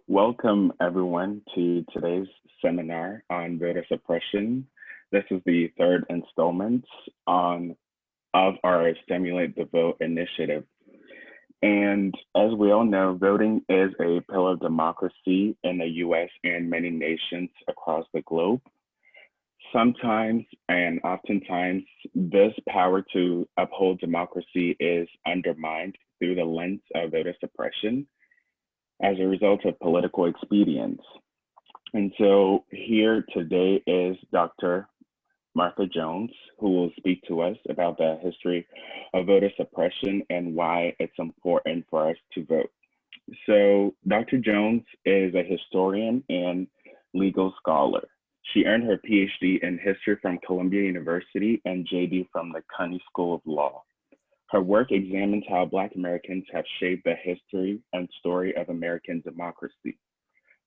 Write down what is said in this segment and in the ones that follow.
Welcome everyone to today's seminar on voter suppression. This is the third installment of our Stimulate the Vote initiative. And as we all know, voting is a pillar of democracy in the US and many nations across the globe. Sometimes and oftentimes, this power to uphold democracy is undermined through the lens of voter suppression as a result of political expedience. And so here today is Dr. Martha Jones, who will speak to us about the history of voter suppression and why it's important for us to vote. So Dr. Jones is a historian and legal scholar. She earned her PhD in history from Columbia University and JD from the Cuny School of Law. Her work examines how Black Americans have shaped the history and story of American democracy.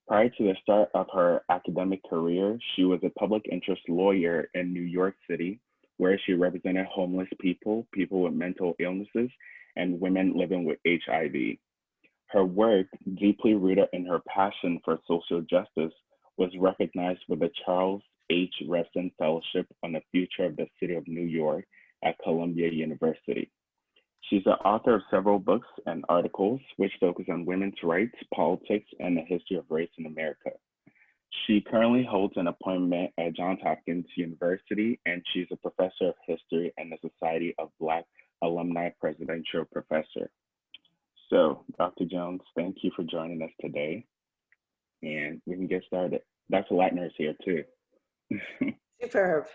Prior to the start of her academic career, she was a public interest lawyer in New York City, where she represented homeless people, people with mental illnesses, and women living with HIV. Her work, deeply rooted in her passion for social justice, was recognized with the Charles H. Reston Fellowship on the Future of the City of New York at Columbia University. She's the author of several books and articles which focus on women's rights, politics, and the history of race in America. She currently holds an appointment at Johns Hopkins University, and she's a professor of history and the Society of Black Alumni Presidential Professor. So, Dr. Jones, thank you for joining us today, and we can get started. Dr. Lattner is here too. Superb.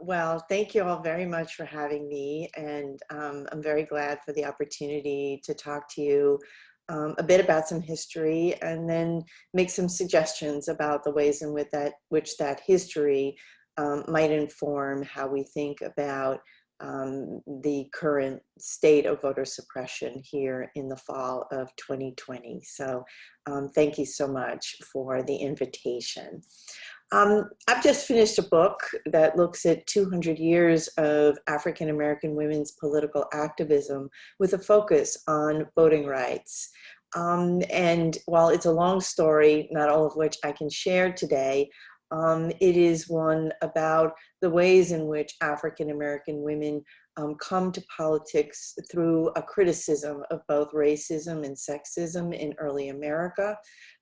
Well, thank you all very much for having me, and I'm very glad for the opportunity to talk to you a bit about some history and then make some suggestions about the ways in which that history might inform how we think about the current state of voter suppression here in the fall of 2020. So thank you so much for the invitation. I've just finished a book that looks at 200 years of African-American women's political activism with a focus on voting rights. And while it's a long story, not all of which I can share today, it is one about the ways in which African-American women come to politics through a criticism of both racism and sexism in early America,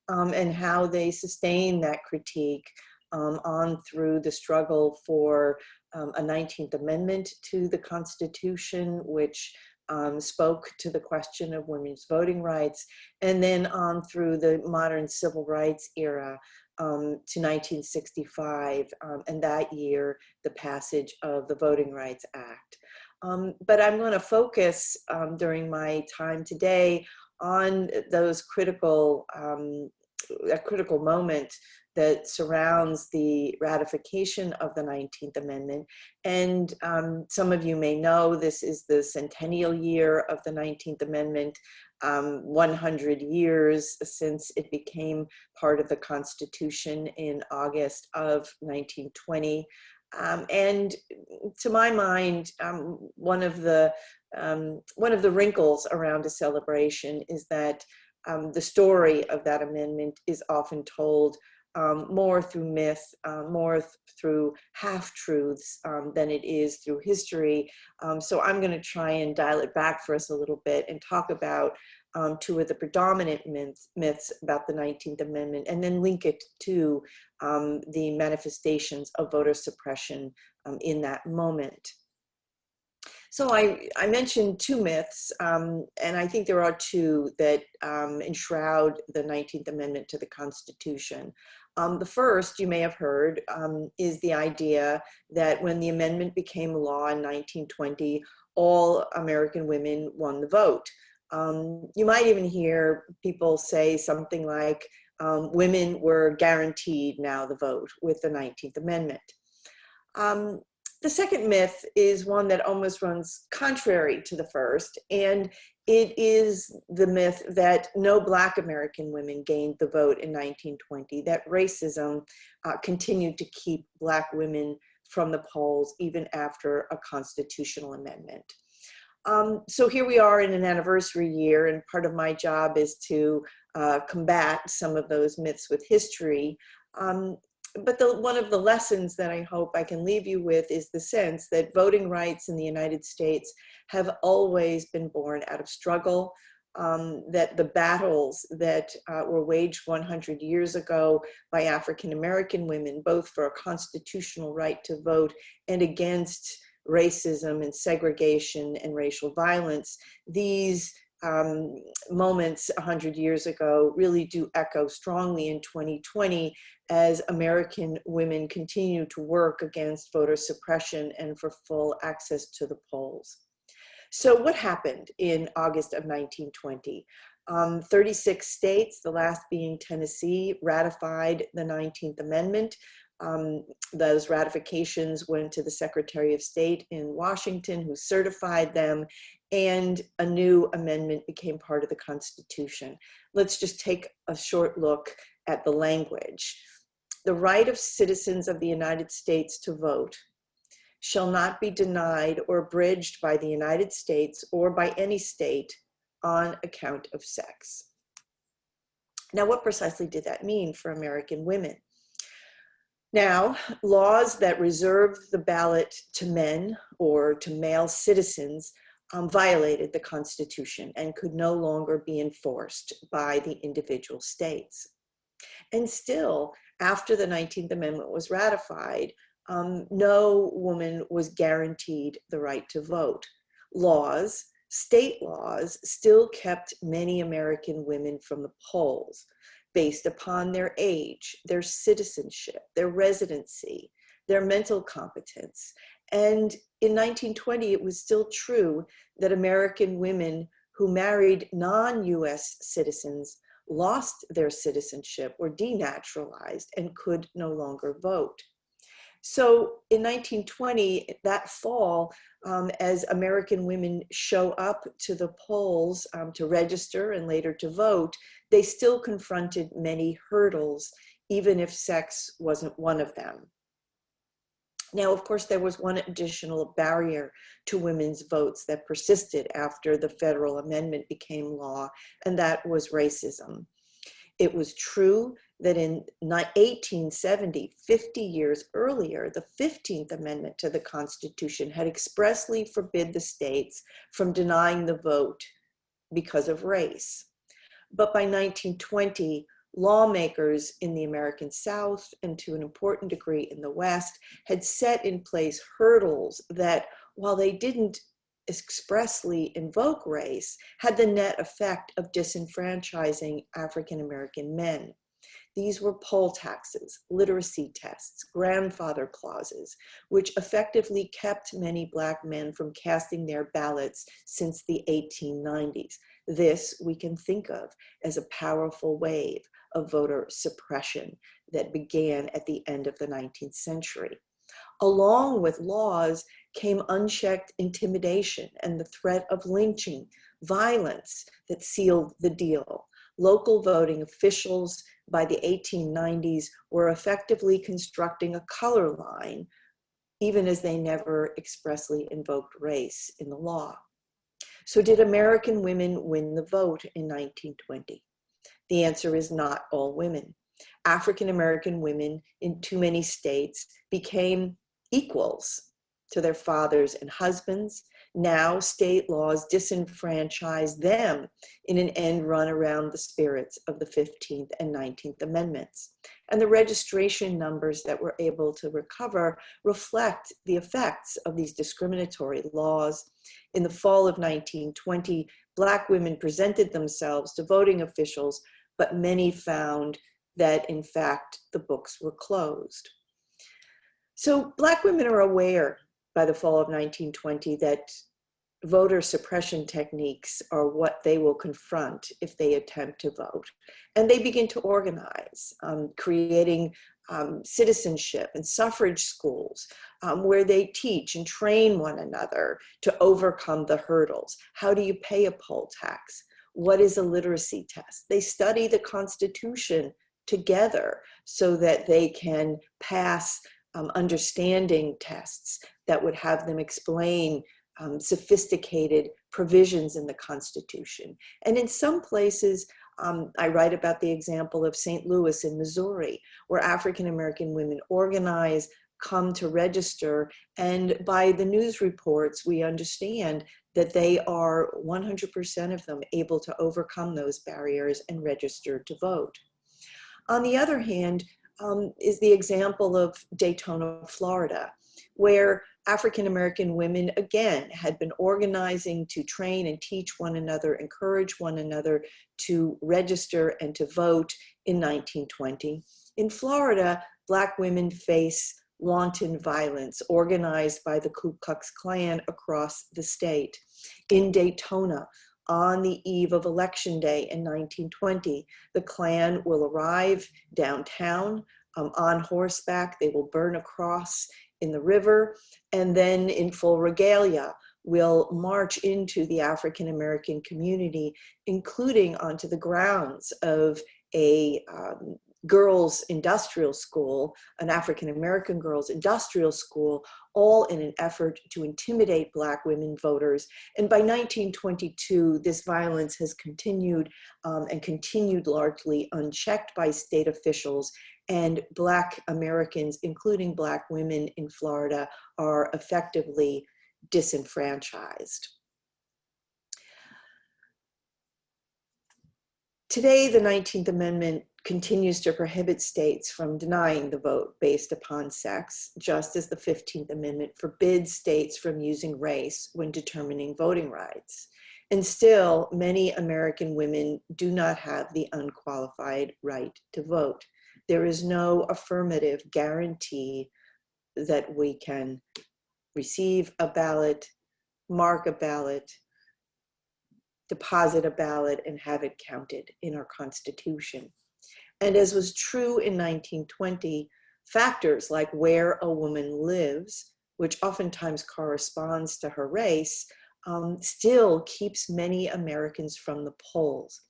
and how they sustain that critique on through the struggle for a 19th Amendment to the Constitution, which spoke to the question of women's voting rights, and then on through the modern civil rights era to 1965, and that year, the passage of the Voting Rights Act. But I'm going to focus during my time today on those critical, a critical moment that surrounds the ratification of the 19th Amendment. And some of you may know this is the centennial year of the 19th Amendment, 100 years since it became part of the Constitution in August of 1920. And to my mind, one of the wrinkles around a celebration is that the story of that amendment is often told more through myth, more through half-truths than it is through history. So I'm going to try and dial it back for us a little bit and talk about two of the predominant myths about the 19th Amendment, and then link it to the manifestations of voter suppression in that moment. So I mentioned two myths, and I think there are two that enshroud the 19th Amendment to the Constitution. The first, you may have heard, is the idea that when the amendment became law in 1920, all American women won the vote. You might even hear people say something like, women were guaranteed now the vote with the 19th Amendment. The second myth is one that almost runs contrary to the first, and it is the myth that no Black American women gained the vote in 1920, that racism continued to keep Black women from the polls even after a constitutional amendment. So here we are in an anniversary year, and part of my job is to combat some of those myths with history. But one of the lessons that I hope I can leave you with is the sense that voting rights in the United States have always been born out of struggle, that the battles that were waged 100 years ago by African American women, both for a constitutional right to vote and against racism and segregation and racial violence, these moments 100 years ago really do echo strongly in 2020 as American women continue to work against voter suppression and for full access to the polls. So what happened in August of 1920? 36 states, the last being Tennessee, ratified the 19th Amendment. Those ratifications went to the Secretary of State in Washington, who certified them, and a new amendment became part of the Constitution. Let's just take a short look at the language. The right of citizens of the United States to vote shall not be denied or abridged by the United States or by any state on account of sex. Now, what precisely did that mean for American women? Now, laws that reserved the ballot to men or to male citizens violated the Constitution and could no longer be enforced by the individual states. And still, after the 19th Amendment was ratified, no woman was guaranteed the right to vote. Laws, state laws, still kept many American women from the polls based upon their age, their citizenship, their residency, their mental competence. And in 1920, it was still true that American women who married non-US citizens lost their citizenship or denaturalized and could no longer vote. So in 1920, that fall, as American women show up to the polls to register and later to vote, they still confronted many hurdles, even if sex wasn't one of them. Now, of course, there was one additional barrier to women's votes that persisted after the federal amendment became law, and that was racism. It was true that in 1870, 50 years earlier, the 15th Amendment to the Constitution had expressly forbid the states from denying the vote because of race. But by 1920, lawmakers in the American South and to an important degree in the West had set in place hurdles that, while they didn't expressly invoke race, had the net effect of disenfranchising African American men. These were poll taxes, literacy tests, grandfather clauses, which effectively kept many Black men from casting their ballots since the 1890s. This we can think of as a powerful wave of voter suppression that began at the end of the 19th century. Along with laws came unchecked intimidation and the threat of lynching, violence that sealed the deal. Local voting officials by the 1890s were effectively constructing a color line, even as they never expressly invoked race in the law. So did American women win the vote in 1920? The answer is not all women. African American women in too many states became equals to their fathers and husbands. Now state laws disenfranchise them in an end run around the spirits of the 15th and 19th Amendments. And the registration numbers that we're able to recover reflect the effects of these discriminatory laws. In the fall of 1920, Black women presented themselves to voting officials, but many found that in fact the books were closed. So Black women are aware by the fall of 1920 that voter suppression techniques are what they will confront if they attempt to vote. And they begin to organize, creating citizenship and suffrage schools where they teach and train one another to overcome the hurdles. How do you pay a poll tax? What is a literacy test? They study the Constitution together so that they can pass understanding tests that would have them explain sophisticated provisions in the Constitution. And in some places, I write about the example of St. Louis in Missouri, where African American women organize, come to register, and by the news reports, we understand that they are 100% of them able to overcome those barriers and register to vote. On the other hand, is the example of Daytona, Florida, where African American women, again, had been organizing to train and teach one another, encourage one another to register and to vote in 1920. In Florida, Black women face wanton violence organized by the Ku Klux Klan across the state. In Daytona, on the eve of Election Day in 1920, the Klan will arrive downtown on horseback. They will burn a cross in the river, and then in full regalia will march into the African American community, including onto the grounds of a girls' industrial school, an African American girls' industrial school, all in an effort to intimidate Black women voters. And by 1922, this violence has continued and continued largely unchecked by state officials. And Black Americans, including Black women in Florida, are effectively disenfranchised. Today, the 19th Amendment continues to prohibit states from denying the vote based upon sex, just as the 15th Amendment forbids states from using race when determining voting rights. And still, many American women do not have the unqualified right to vote. There is no affirmative guarantee that we can receive a ballot, mark a ballot, deposit a ballot, and have it counted in our Constitution. And as was true in 1920, factors like where a woman lives, which oftentimes corresponds to her race, still keeps many Americans from the polls.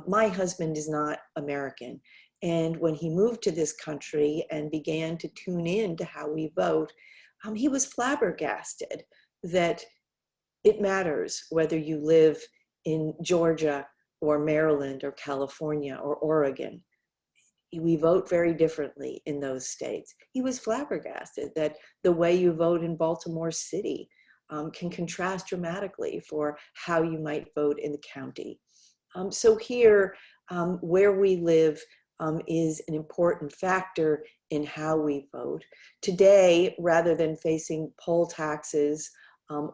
My husband is not American, and when he moved to this country and began to tune in to how we vote, he was flabbergasted that it matters whether you live in Georgia or Maryland or California or Oregon. We vote very differently in those states. He was flabbergasted that the way you vote in Baltimore City can contrast dramatically for how you might vote in the county. So here, where we live is an important factor in how we vote. Today, rather than facing poll taxes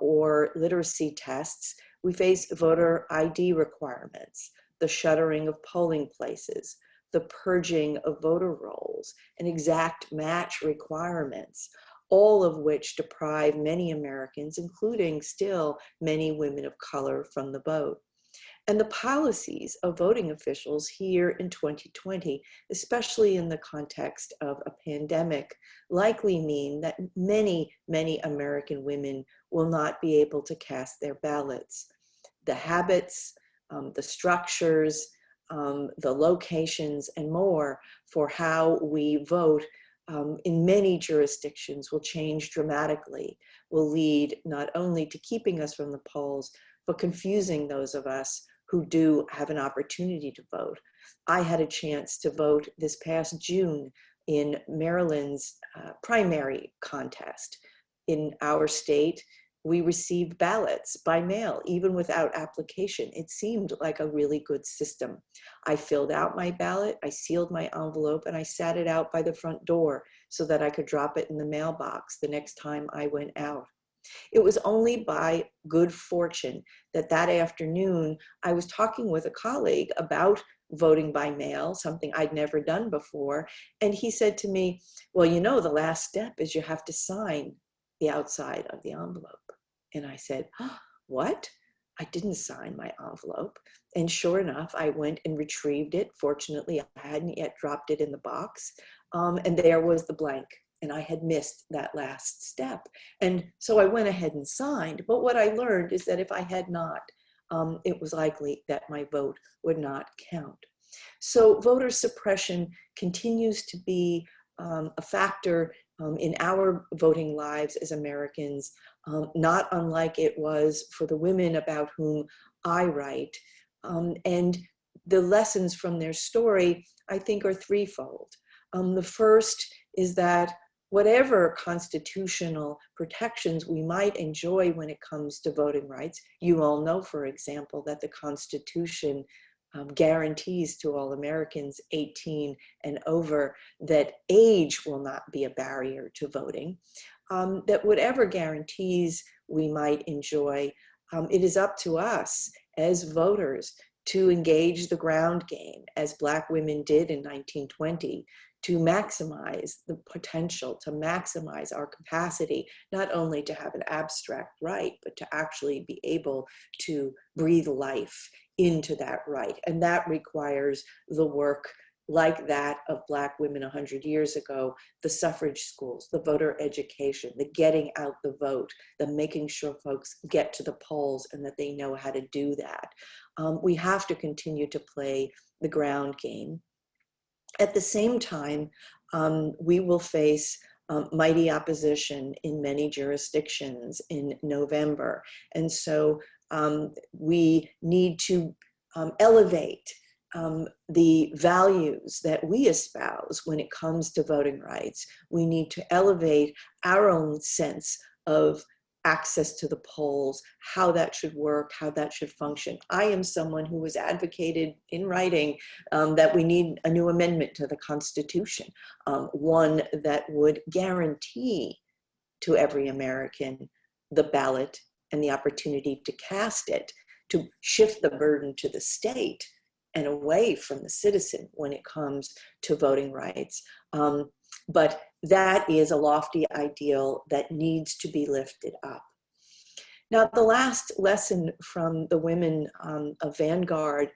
or literacy tests, we face voter ID requirements, the shuttering of polling places, the purging of voter rolls, and exact match requirements, all of which deprive many Americans, including still many women of color, from the vote. And the policies of voting officials here in 2020, especially in the context of a pandemic, likely mean that many, many American women will not be able to cast their ballots. The habits, the structures, the locations, and more for how we vote in many jurisdictions will change dramatically, will lead not only to keeping us from the polls, but confusing those of us who do have an opportunity to vote. I had a chance to vote this past June in Maryland's primary contest. In our state, we received ballots by mail, even without application. It seemed like a really good system. I filled out my ballot, I sealed my envelope, and I sat it out by the front door so that I could drop it in the mailbox the next time I went out. It was only by good fortune that that afternoon I was talking with a colleague about voting by mail, something I'd never done before. And he said to me, well, you know, the last step is you have to sign the outside of the envelope. And I said, oh, what? I didn't sign my envelope. And sure enough, I went and retrieved it. Fortunately, I hadn't yet dropped it in the box. And there was the blank. And I had missed that last step. And so I went ahead and signed. But what I learned is that if I had not, it was likely that my vote would not count. So voter suppression continues to be a factor in our voting lives as Americans, not unlike it was for the women about whom I write. And the lessons from their story, I think, are threefold. The first is that whatever constitutional protections we might enjoy when it comes to voting rights, you all know, for example, that the Constitution guarantees to all Americans 18 and over that age will not be a barrier to voting, that whatever guarantees we might enjoy, it is up to us as voters to engage the ground game, as Black women did in 1920, to maximize the potential, to maximize our capacity, not only to have an abstract right, but to actually be able to breathe life into that right. And that requires the work like that of Black women 100 years ago, the suffrage schools, the voter education, the getting out the vote, the making sure folks get to the polls and that they know how to do that. We have to continue to play the ground game. At the same time, we will face mighty opposition in many jurisdictions in November. And so we need to elevate the values that we espouse when it comes to voting rights. We need to elevate our own sense of access to the polls, how that should work, how that should function. I am someone who has advocated in writing that we need a new amendment to the Constitution, one that would guarantee to every American the ballot and the opportunity to cast it, to shift the burden to the state and away from the citizen when it comes to voting rights. But that is a lofty ideal that needs to be lifted up. Now, the last lesson from the women of Vanguard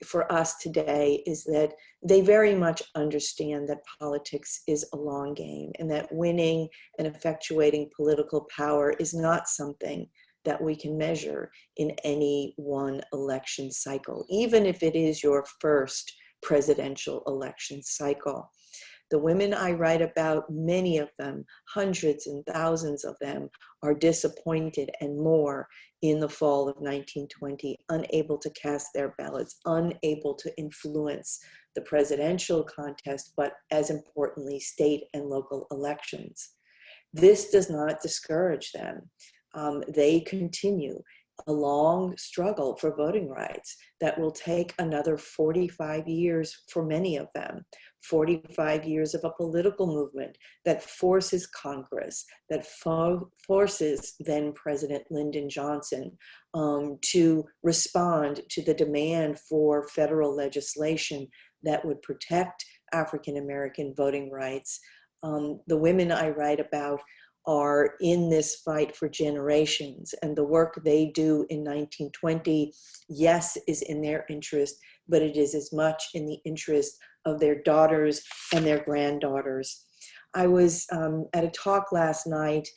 for us today is that they very much understand that politics is a long game and that winning and effectuating political power is not something that we can measure in any one election cycle, even if it is your first presidential election cycle. The women I write about, many of them, hundreds and thousands of them, are disappointed and more in the fall of 1920, unable to cast their ballots, unable to influence the presidential contest, but as importantly, state and local elections. This does not discourage them. They continue a long struggle for voting rights that will take another 45 years for many of them, 45 years of a political movement that forces Congress, that forces then President Lyndon Johnson to respond to the demand for federal legislation that would protect African-American voting rights. The women I write about are in this fight for generations, and the work they do in 1920, yes, is in their interest, but it is as much in the interest of their daughters and their granddaughters. I was at a talk last night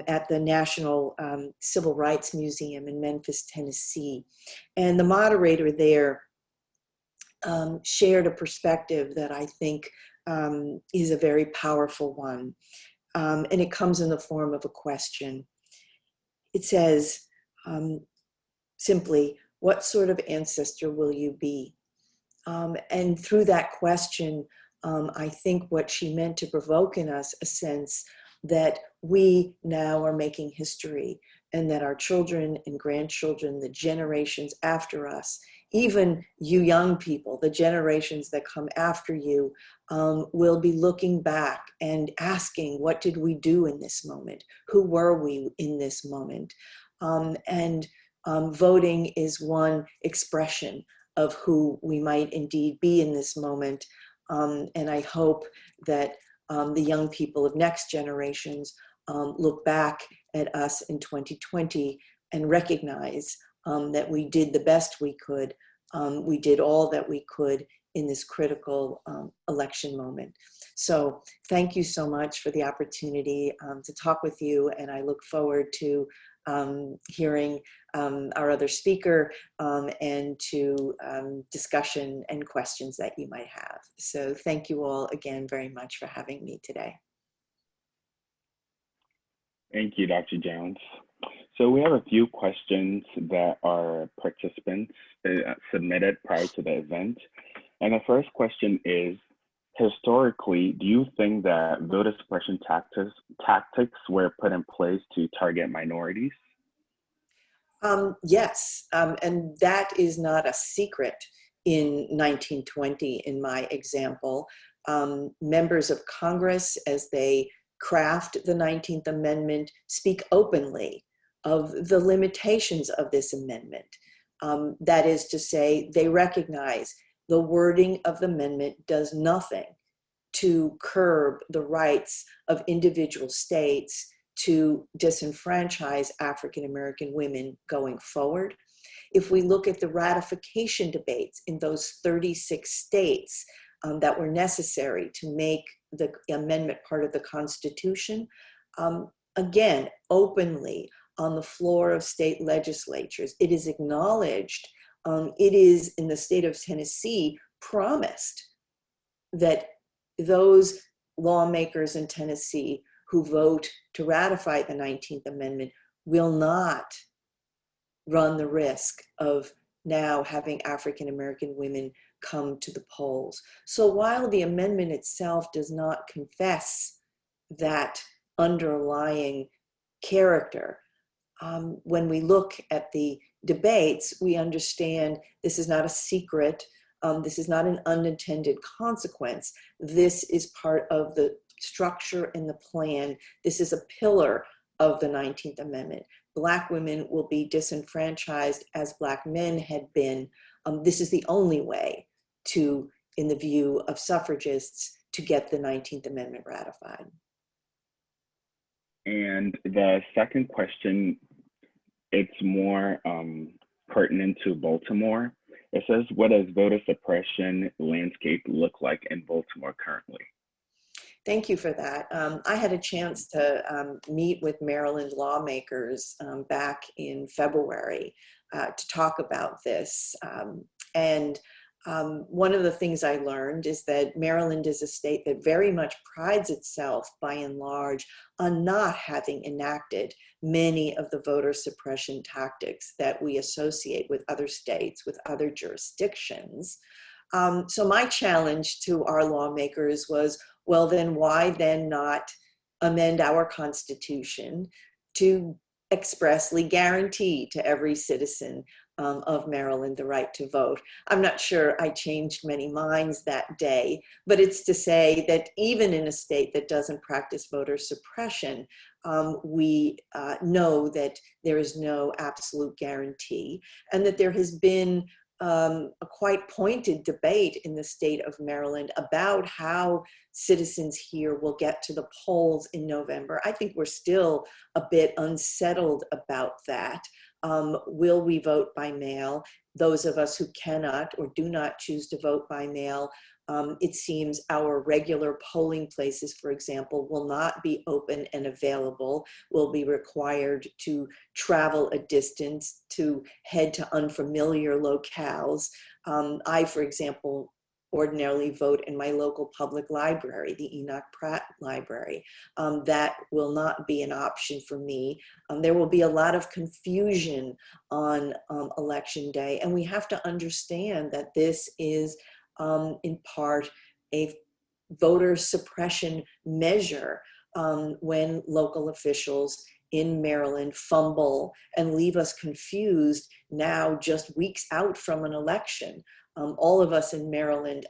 at the National Civil Rights Museum in Memphis, Tennessee, and the moderator there shared a perspective that I think is a very powerful one. And it comes in the form of a question. It says simply, what sort of ancestor will you be? And through that question, I think what she meant to provoke in us a sense that we now are making history and that our children and grandchildren, the generations after us, even you young people, the generations that come after you, will be looking back and asking, what did we do in this moment? Who were we in this moment? Voting is one expression of who we might indeed be in this moment. And I hope that the young people of next generations look back at us in 2020 and recognize that we did the best we could. We did all that we could in this critical election moment. So thank you so much for the opportunity to talk with you, and I look forward to hearing our other speaker and to discussion and questions that you might have. So thank you all again very much for having me today. Thank you, Dr. Jones. So we have a few questions that our participants submitted prior to the event. And the first question is, historically, do you think that voter suppression tactics were put in place to target minorities? Yes, and that is not a secret in 1920 in my example. Members of Congress, as they craft the 19th Amendment, speak openly of the limitations of this amendment. That is to say, they recognize the wording of the amendment does nothing to curb the rights of individual states to disenfranchise African American women going forward. If we look at the ratification debates in those 36 states that were necessary to make the amendment part of the Constitution, again, openly on the floor of state legislatures, it is acknowledged, it is in the state of Tennessee promised that those lawmakers in Tennessee who vote to ratify the 19th Amendment will not run the risk of now having African American women come to the polls. So while the amendment itself does not confess that underlying character, when we look at the debates, we understand this is not a secret. This is not an unintended consequence. This is part of the structure and the plan. This is a pillar of the 19th Amendment. Black women will be disenfranchised as Black men had been. This is the only way to, in the view of suffragists, to get the 19th Amendment ratified. And the second question, it's more pertinent to Baltimore. It says, what does voter suppression landscape look like in Baltimore currently? Thank you for that. I had a chance to meet with Maryland lawmakers back in February to talk about this. And one of the things I learned is that Maryland is a state that very much prides itself, by and large, on not having enacted many of the voter suppression tactics that we associate with other states, with other jurisdictions. So my challenge to our lawmakers was, well, then why then not amend our Constitution to expressly guarantee to every citizen of Maryland the right to vote? I'm not sure I changed many minds that day, but it's to say that even in a state that doesn't practice voter suppression, we know that there is no absolute guarantee, and that there has been a quite pointed debate in the state of Maryland about how citizens here will get to the polls in November. I think we're still a bit unsettled about that. Will we vote by mail? Those of us who cannot or do not choose to vote by mail, it seems our regular polling places, for example, will not be open and available. We'll be required to travel a distance to head to unfamiliar locales. I, for example, ordinarily vote in my local public library, the Enoch Pratt Library. That will not be an option for me. There will be a lot of confusion on election day, and we have to understand that this is in part a voter suppression measure when local officials in Maryland fumble and leave us confused now just weeks out from an election. All of us in Maryland,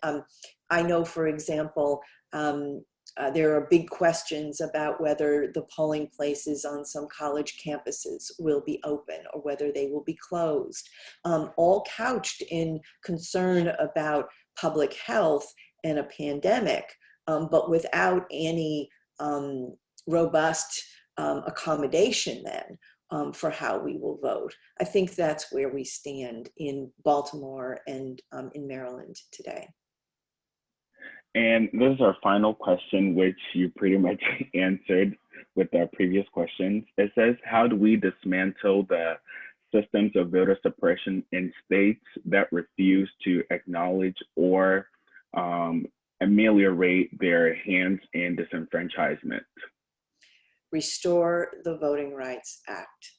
I know, for example, there are big questions about whether the polling places on some college campuses will be open or whether they will be closed, all couched in concern about public health and a pandemic, but without any robust accommodation then for how we will vote. I think that's where we stand in Baltimore and in Maryland today. And this is our final question, which you pretty much answered with our previous questions. It says, how do we dismantle the systems of voter suppression in states that refuse to acknowledge or ameliorate their hands in disenfranchisement? restore the Voting Rights Act.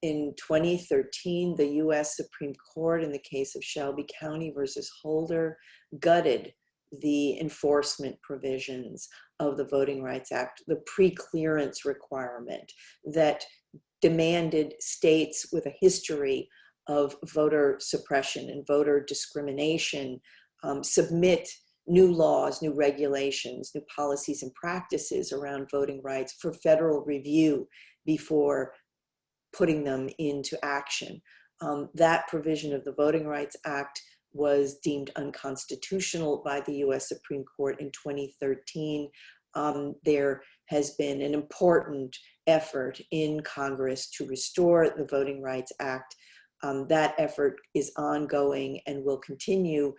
In 2013, the US Supreme Court, in the case of Shelby County versus Holder, gutted the enforcement provisions of the Voting Rights Act, the pre-clearance requirement that demanded states with a history of voter suppression and voter discrimination submit new laws, new regulations, new policies and practices around voting rights for federal review before putting them into action. That provision of the Voting Rights Act was deemed unconstitutional by the US Supreme Court in 2013. There has been an important effort in Congress to restore the Voting Rights Act. That effort is ongoing and will continue.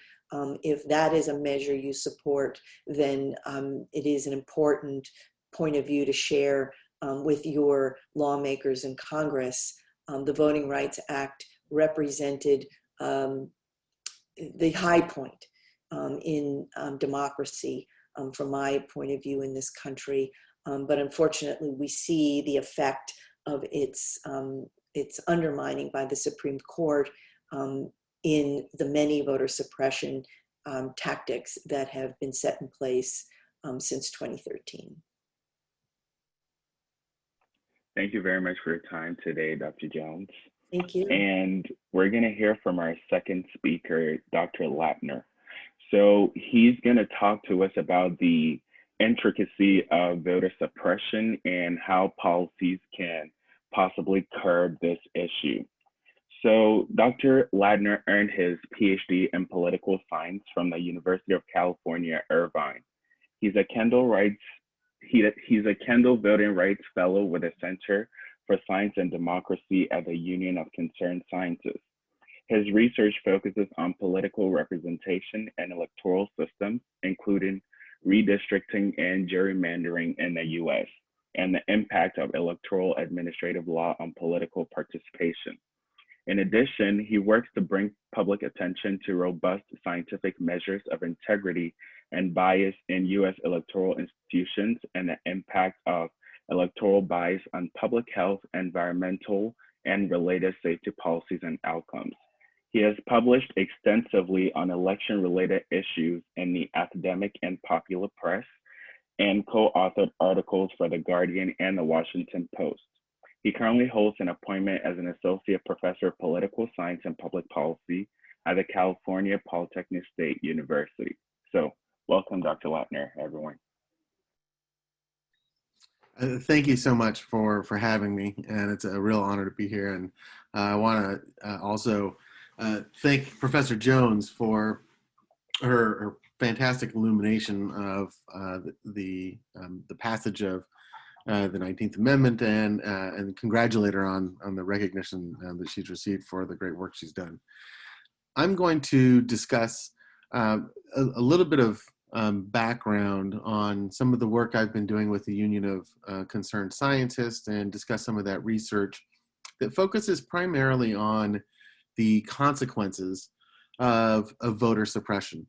If that is a measure you support, then it is an important point of view to share with your lawmakers in Congress. The Voting Rights Act represented the high point in democracy from my point of view in this country. But unfortunately, we see the effect of its undermining by the Supreme Court in the many voter suppression tactics that have been set in place since 2013. Thank you very much for your time today, Dr. Jones. Thank you. And we're going to hear from our second speaker, Dr. Latner. So he's going to talk to us about the intricacy of voter suppression and how policies can possibly curb this issue. So Dr. Latner earned his PhD in political science from the University of California, Irvine. He's a Kendall Voting Rights Fellow with the Center for Science and Democracy at the Union of Concerned Scientists. His research focuses on political representation and electoral systems, including redistricting and gerrymandering in the US, and the impact of electoral administrative law on political participation. In addition, he works to bring public attention to robust scientific measures of integrity and bias in US electoral institutions and the impact of electoral bias on public health, environmental, and related safety policies and outcomes. He has published extensively on election-related issues in the academic and popular press, and co-authored articles for The Guardian and The Washington Post. He currently holds an appointment as an associate professor of political science and public policy at the California Polytechnic State University. So welcome, Dr. Latner, everyone. Thank you so much for having me, and it's a real honor to be here. And I want to also thank Professor Jones for her fantastic illumination of the passage of the 19th Amendment, and congratulate her on the recognition that she's received for the great work she's done. I'm going to discuss a little bit of background on some of the work I've been doing with the Union of Concerned Scientists, and discuss some of that research that focuses primarily on the consequences of voter suppression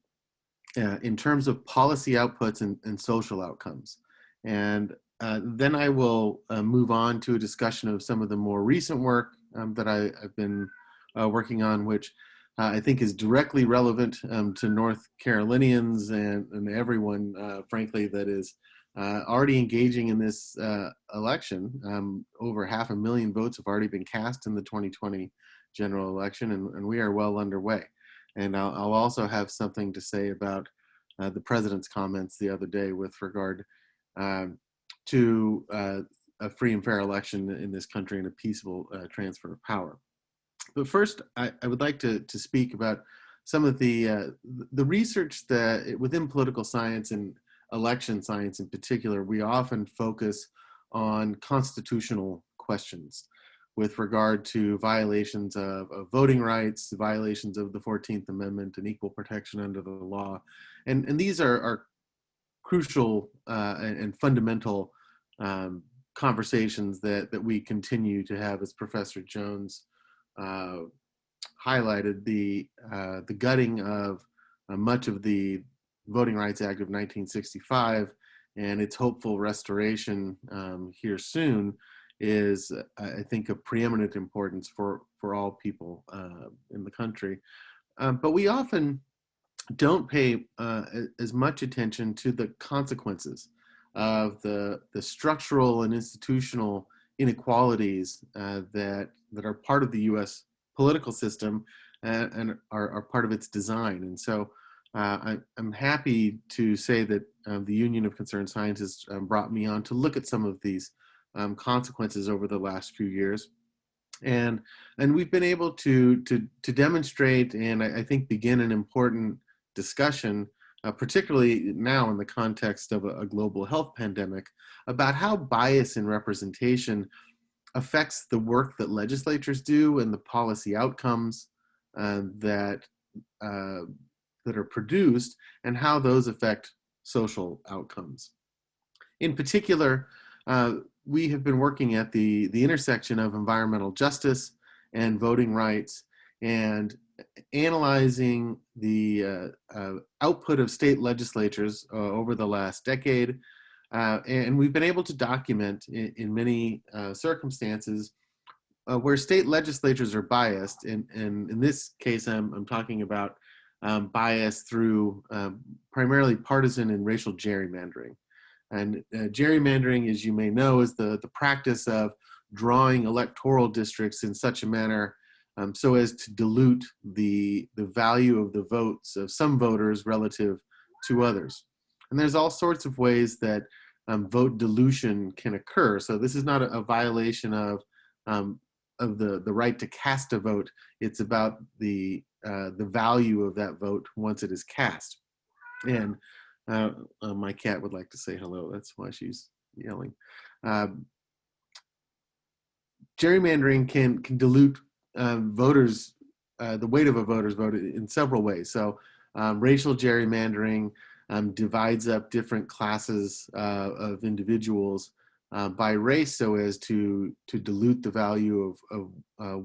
in terms of policy outputs and social outcomes. And then I will move on to a discussion of some of the more recent work that I've been working on, which I think is directly relevant to North Carolinians and everyone, frankly, that is already engaging in this election. Over 500,000 votes have already been cast in the 2020 general election, and we are well underway. And I'll also have something to say about the president's comments the other day with regard to a free and fair election in this country and a peaceful transfer of power. But first, I would like to speak about some of the research that within political science and election science in particular, we often focus on constitutional questions with regard to violations of voting rights, violations of the 14th Amendment and equal protection under the law. And these are crucial and fundamental conversations that we continue to have, as Professor Jones highlighted, the gutting of much of the Voting Rights Act of 1965 and its hopeful restoration here soon is, I think, of preeminent importance for all people in the country. But we often don't pay as much attention to the consequences of the structural and institutional inequalities that are part of the U.S. political system and are part of its design. And so I'm happy to say that the Union of Concerned Scientists brought me on to look at some of these consequences over the last few years. And we've been able to demonstrate and I think begin an important discussion, particularly now in the context of a global health pandemic, about how bias in representation affects the work that legislatures do and the policy outcomes that that are produced, and how those affect social outcomes. In particular, we have been working at the intersection of environmental justice and voting rights, and analyzing the output of state legislatures over the last decade. And we've been able to document in many circumstances where state legislatures are biased. And in this case, I'm talking about bias through primarily partisan and racial gerrymandering. And gerrymandering, as you may know, is the practice of drawing electoral districts in such a manner so as to dilute the value of the votes of some voters relative to others. And there's all sorts of ways that vote dilution can occur. So this is not a violation of the right to cast a vote. It's about the value of that vote once it is cast. And my cat would like to say hello. That's why she's yelling. Gerrymandering can dilute voters, the weight of a voter's vote in several ways. So racial gerrymandering divides up different classes of individuals by race so as to dilute the value of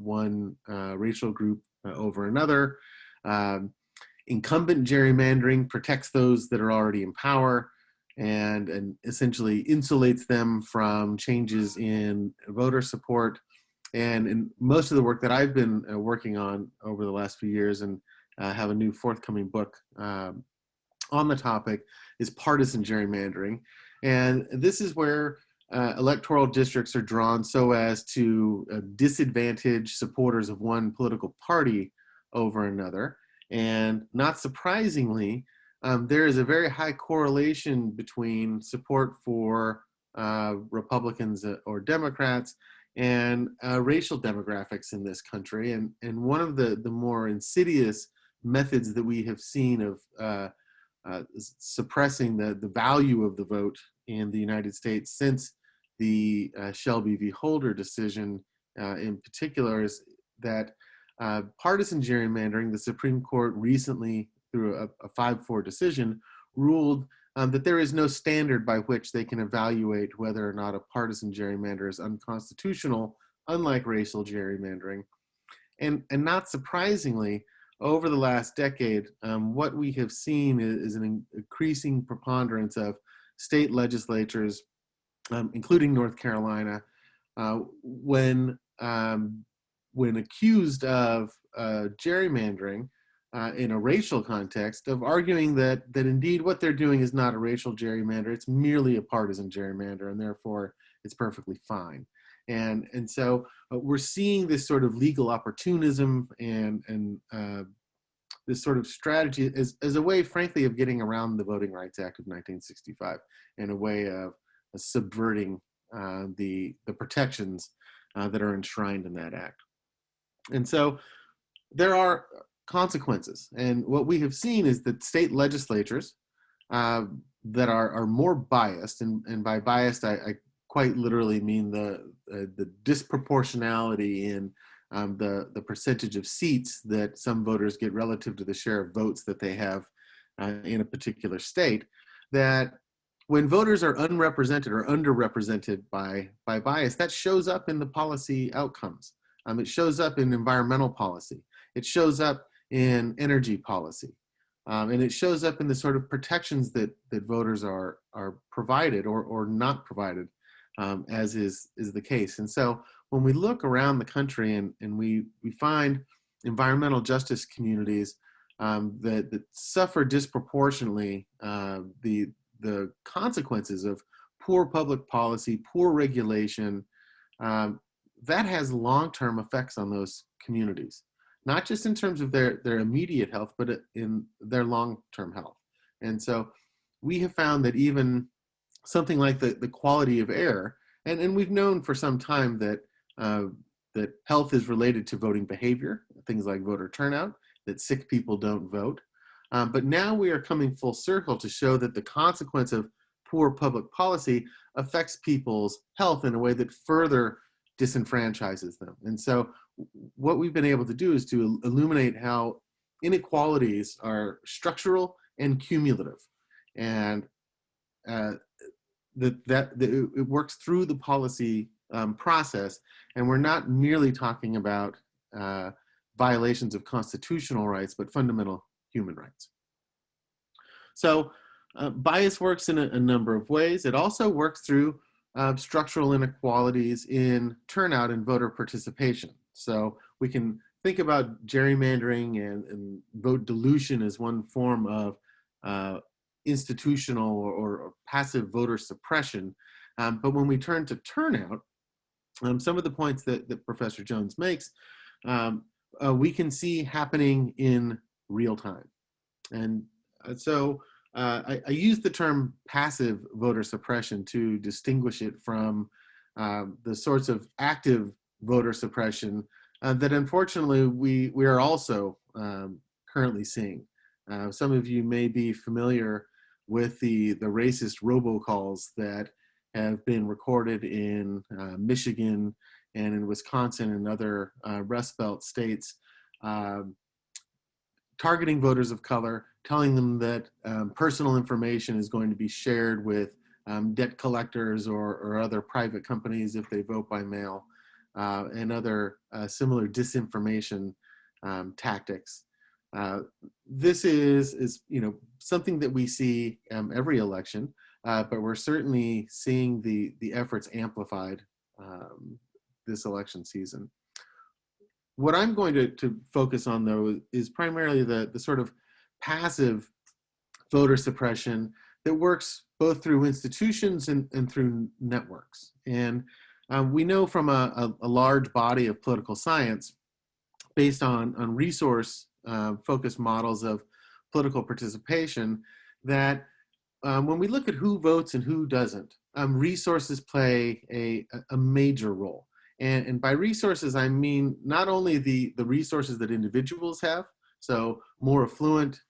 one racial group over another. Incumbent gerrymandering protects those that are already in power and essentially insulates them from changes in voter support. And in most of the work that I've been working on over the last few years, and have a new forthcoming book on the topic, is partisan gerrymandering. And this is where electoral districts are drawn so as to disadvantage supporters of one political party over another. And not surprisingly, there is a very high correlation between support for Republicans or Democrats and racial demographics in this country. And one of the more insidious methods that we have seen of suppressing the value of the vote in the United States since the Shelby v. Holder decision in particular is that partisan gerrymandering. The Supreme Court recently, through a 5-4 decision, ruled that there is no standard by which they can evaluate whether or not a partisan gerrymander is unconstitutional, unlike racial gerrymandering. And not surprisingly, over the last decade, what we have seen is an increasing preponderance of state legislatures, including North Carolina, when accused of gerrymandering in a racial context, of arguing that indeed what they're doing is not a racial gerrymander, it's merely a partisan gerrymander, and therefore it's perfectly fine. And so we're seeing this sort of legal opportunism and this sort of strategy as a way, frankly, of getting around the Voting Rights Act of 1965, and a way of subverting the protections that are enshrined in that act. And so there are consequences. And what we have seen is that state legislatures that are more biased, and by biased, I quite literally mean the disproportionality in the percentage of seats that some voters get relative to the share of votes that they have in a particular state, that when voters are unrepresented or underrepresented by bias, that shows up in the policy outcomes. It shows up in environmental policy. It shows up in energy policy. And it shows up in the sort of protections that voters are provided or not provided, as is the case. And so when we look around the country and we find environmental justice communities that suffer disproportionately the consequences of poor public policy, poor regulation, um, that has long-term effects on those communities, not just in terms of their immediate health, but in their long-term health. And so we have found that even something like the quality of air, and we've known for some time that that health is related to voting behavior, things like voter turnout, that sick people don't vote. But now we are coming full circle to show that the consequence of poor public policy affects people's health in a way that further disenfranchises them. And so what we've been able to do is to illuminate how inequalities are structural and cumulative. And that it works through the policy process, and we're not merely talking about violations of constitutional rights, but fundamental human rights. So bias works in a number of ways. It also works through structural inequalities in turnout and voter participation. So we can think about gerrymandering and vote dilution as one form of institutional or passive voter suppression. But when we turn to turnout, some of the points that Professor Jones makes, we can see happening in real time. And so I use the term passive voter suppression to distinguish it from the sorts of active voter suppression that unfortunately we are also currently seeing. Some of you may be familiar with the racist robocalls that have been recorded in Michigan and in Wisconsin and other Rust Belt states, targeting voters of color, telling them that personal information is going to be shared with debt collectors or other private companies if they vote by mail, and other similar disinformation tactics. This is something that we see every election, but we're certainly seeing the efforts amplified this election season. What I'm going to focus on, though, is primarily the sort of passive voter suppression that works both through institutions and through networks. And we know from a large body of political science, based on resource focused models of political participation, that when we look at who votes and who doesn't, resources play a major role. And by resources, I mean not only the resources that individuals have, so more affluent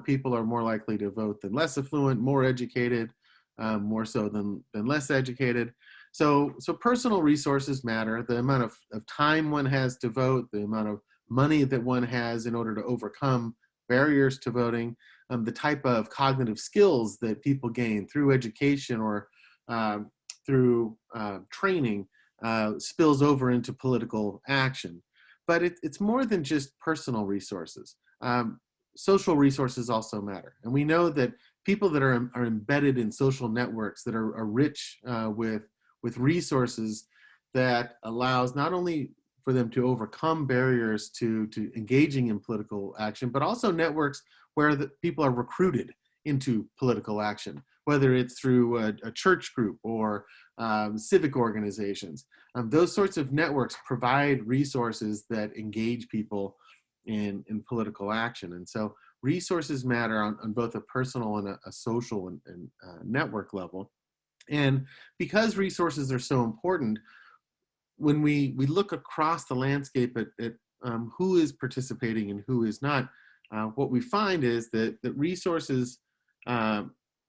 people are more likely to vote than less affluent, more educated, more so than less educated. So personal resources matter, the amount of time one has to vote, the amount of money that one has in order to overcome barriers to voting, the type of cognitive skills that people gain through education or through training spills over into political action. But it's more than just personal resources. Social resources also matter. And we know that people that are embedded in social networks that are rich with resources that allows not only for them to overcome barriers to engaging in political action, but also networks where the people are recruited into political action, whether it's through a church group or civic organizations. Those sorts of networks provide resources that engage people in political action. And so resources matter on both a personal and a social and network level. And because resources are so important, when we look across the landscape at who is participating and who is not, what we find is that resources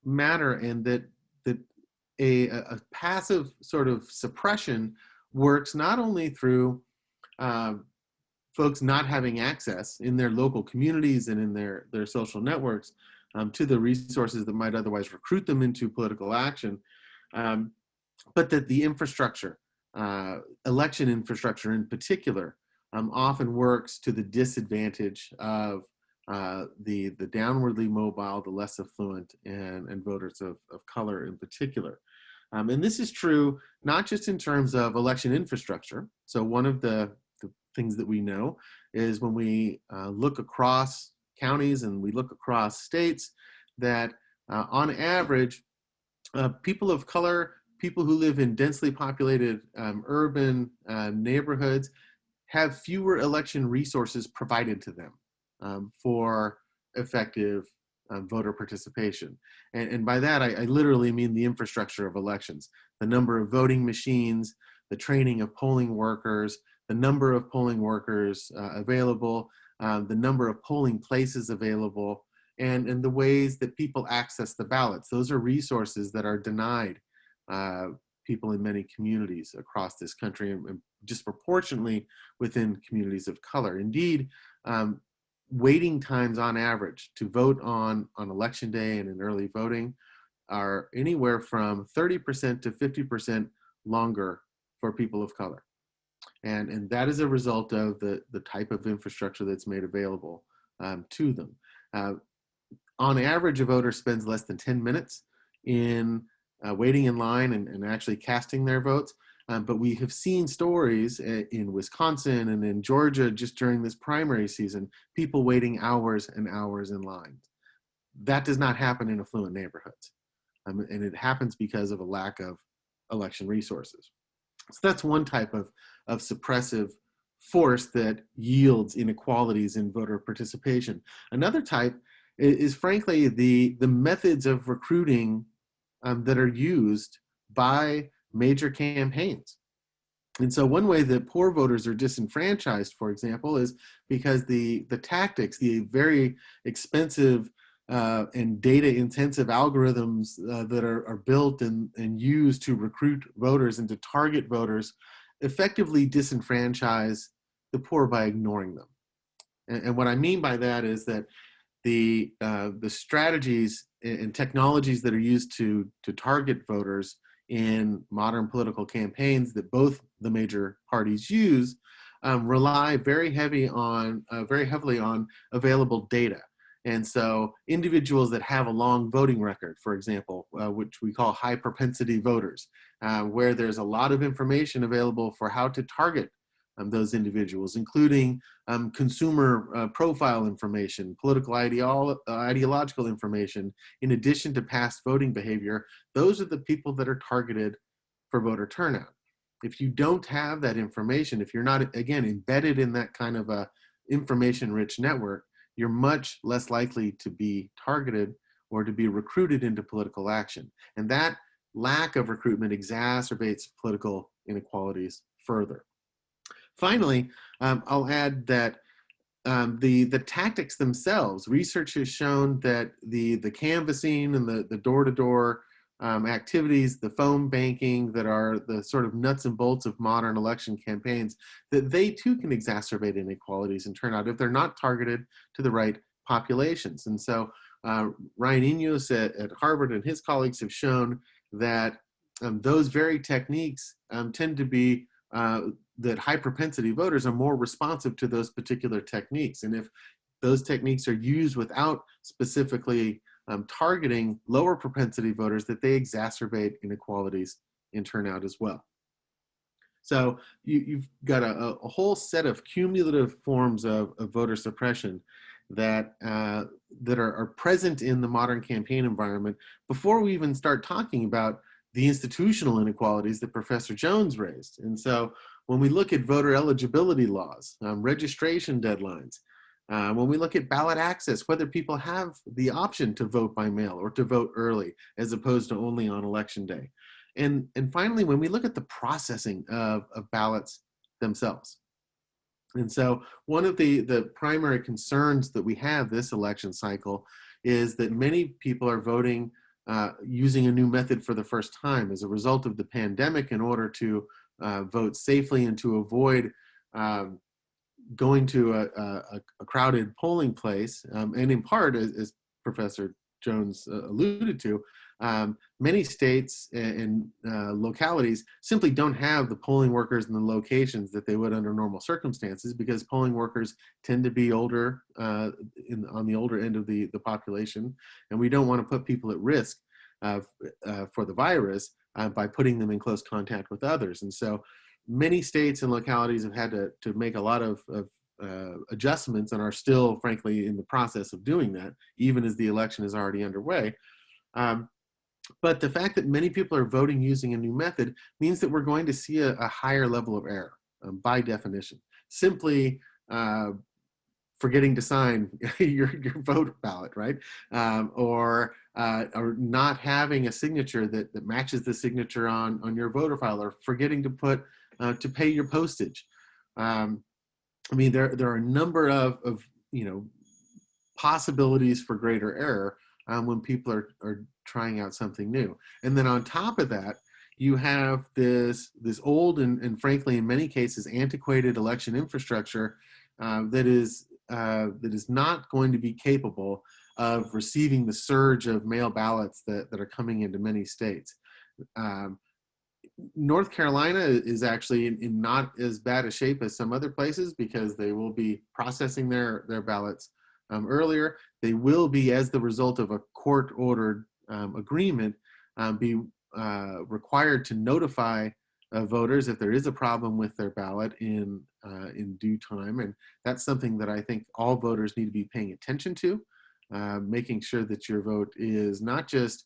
matter, and that a passive sort of suppression works not only through folks not having access in their local communities and in their social networks to the resources that might otherwise recruit them into political action, but that the infrastructure, election infrastructure in particular, often works to the disadvantage of the downwardly mobile, the less affluent, and voters of color in particular. And this is true not just in terms of election infrastructure. So one of the things that we know is when we look across counties and we look across states, that on average, people of color, people who live in densely populated urban neighborhoods, have fewer election resources provided to them for effective voter participation. And by that, I literally mean the infrastructure of elections, the number of voting machines, the training of polling workers, the number of polling workers available, the number of polling places available, and the ways that people access the ballots. Those are resources that are denied people in many communities across this country, and disproportionately within communities of color. Indeed, waiting times on average to vote on election day and in early voting are anywhere from 30% to 50% longer for people of color. And that is a result of the type of infrastructure that's made available to them. On average, a voter spends less than 10 minutes in waiting in line and actually casting their votes. But we have seen stories in Wisconsin and in Georgia just during this primary season, people waiting hours and hours in line. That does not happen in affluent neighborhoods. And it happens because of a lack of election resources. So that's one type of suppressive force that yields inequalities in voter participation. Another type is frankly the methods of recruiting that are used by major campaigns. And so one way that poor voters are disenfranchised, for example, is because the tactics, the very expensive and data-intensive algorithms that are built and used to recruit voters and to target voters effectively disenfranchise the poor by ignoring them. And what I mean by that is that the strategies and technologies that are used to target voters in modern political campaigns that both the major parties use rely very heavily on available data. And so individuals that have a long voting record, for example, which we call high propensity voters, where there's a lot of information available for how to target those individuals, including consumer profile information, political ideological information, in addition to past voting behavior. Those are the people that are targeted for voter turnout. If you don't have that information, if you're not, again, embedded in that kind of a information-rich network, you're much less likely to be targeted or to be recruited into political action. And that lack of recruitment exacerbates political inequalities further. Finally, I'll add that the tactics themselves, research has shown that the canvassing and the door-to-door activities, the phone banking that are the sort of nuts and bolts of modern election campaigns, that they too can exacerbate inequalities in turnout if they're not targeted to the right populations. And so Ryan Inyos at Harvard and his colleagues have shown that those very techniques tend to be that high propensity voters are more responsive to those particular techniques. And if those techniques are used without specifically targeting lower propensity voters, that they exacerbate inequalities in turnout as well. So you've got a whole set of cumulative forms of voter suppression that are present in the modern campaign environment before we even start talking about the institutional inequalities that Professor Jones raised. And so when we look at voter eligibility laws, registration deadlines, when we look at ballot access, whether people have the option to vote by mail or to vote early as opposed to only on election day. And finally, when we look at the processing of ballots themselves. And so one of the primary concerns that we have this election cycle is that many people are voting using a new method for the first time as a result of the pandemic in order to vote safely and to avoid going to a crowded polling place. And in part, as Professor Jones alluded to, many states and localities simply don't have the polling workers in the locations that they would under normal circumstances, because polling workers tend to be older, on the older end of the population, and we don't want to put people at risk for the virus by putting them in close contact with others. And so many states and localities have had to make a lot of adjustments, and are still, frankly, in the process of doing that, even as the election is already underway. But the fact that many people are voting using a new method means that we're going to see a higher level of error, by definition. Simply forgetting to sign your vote ballot, right? Or not having a signature that matches the signature on your voter file, or forgetting to pay your postage. I mean, there are a number of possibilities for greater error when people are trying out something new. And then on top of that, you have this old and frankly, in many cases, antiquated election infrastructure that is not going to be capable of receiving the surge of mail ballots that are coming into many states. North Carolina is actually in not as bad a shape as some other places, because they will be processing their ballots earlier. They will be, as the result of a court-ordered agreement, be required to notify voters if there is a problem with their ballot in due time. And that's something that I think all voters need to be paying attention to, making sure that your vote is not just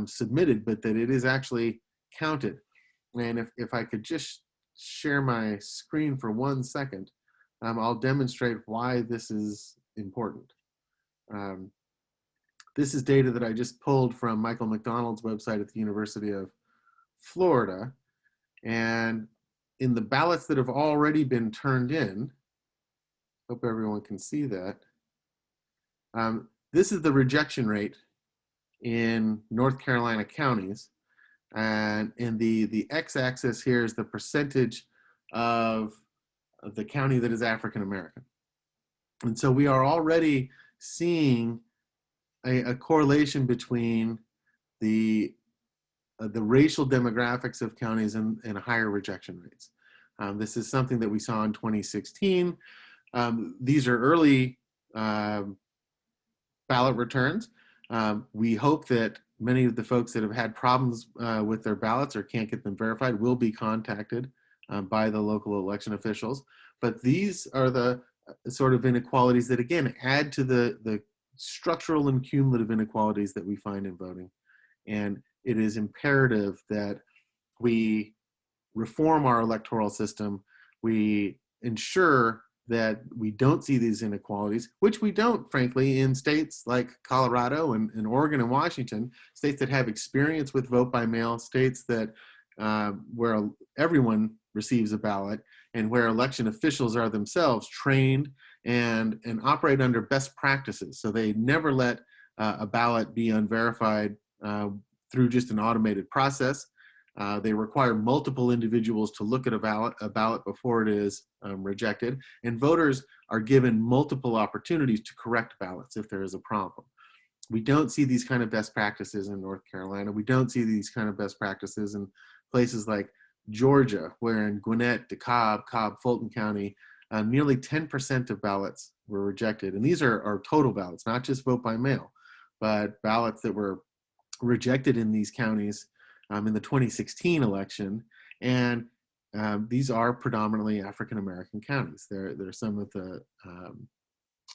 submitted, but that it is actually counted. And if I could just share my screen for 1 second, I'll demonstrate why this is important. This is data that I just pulled from Michael McDonald's website at the University of Florida. And in the ballots that have already been turned in, hope everyone can see that, this is the rejection rate in North Carolina counties. And in the x-axis here is the percentage of the county that is African American. And so we are already seeing a correlation between the racial demographics of counties and higher rejection rates. This is something that we saw in 2016. These are early ballot returns. We hope that many of the folks that have had problems with their ballots or can't get them verified will be contacted by the local election officials. But these are the sort of inequalities that, again, add to the structural and cumulative inequalities that we find in voting. And it is imperative that we reform our electoral system. We ensure that we don't see these inequalities, which we don't, frankly, in states like Colorado and Oregon and Washington, states that have experience with vote by mail, states that where everyone receives a ballot, and where election officials are themselves trained and operate under best practices. So they never let a ballot be unverified through just an automated process. They require multiple individuals to look at a ballot before it is rejected, and voters are given multiple opportunities to correct ballots if there is a problem. We don't see these kind of best practices in North Carolina. We don't see these kind of best practices in places like Georgia, where in Gwinnett, DeKalb, Cobb, Fulton County, nearly 10% of ballots were rejected. And these are total ballots, not just vote by mail, but ballots that were rejected in these counties in the 2016 election. And these are predominantly African-American counties. They're some of the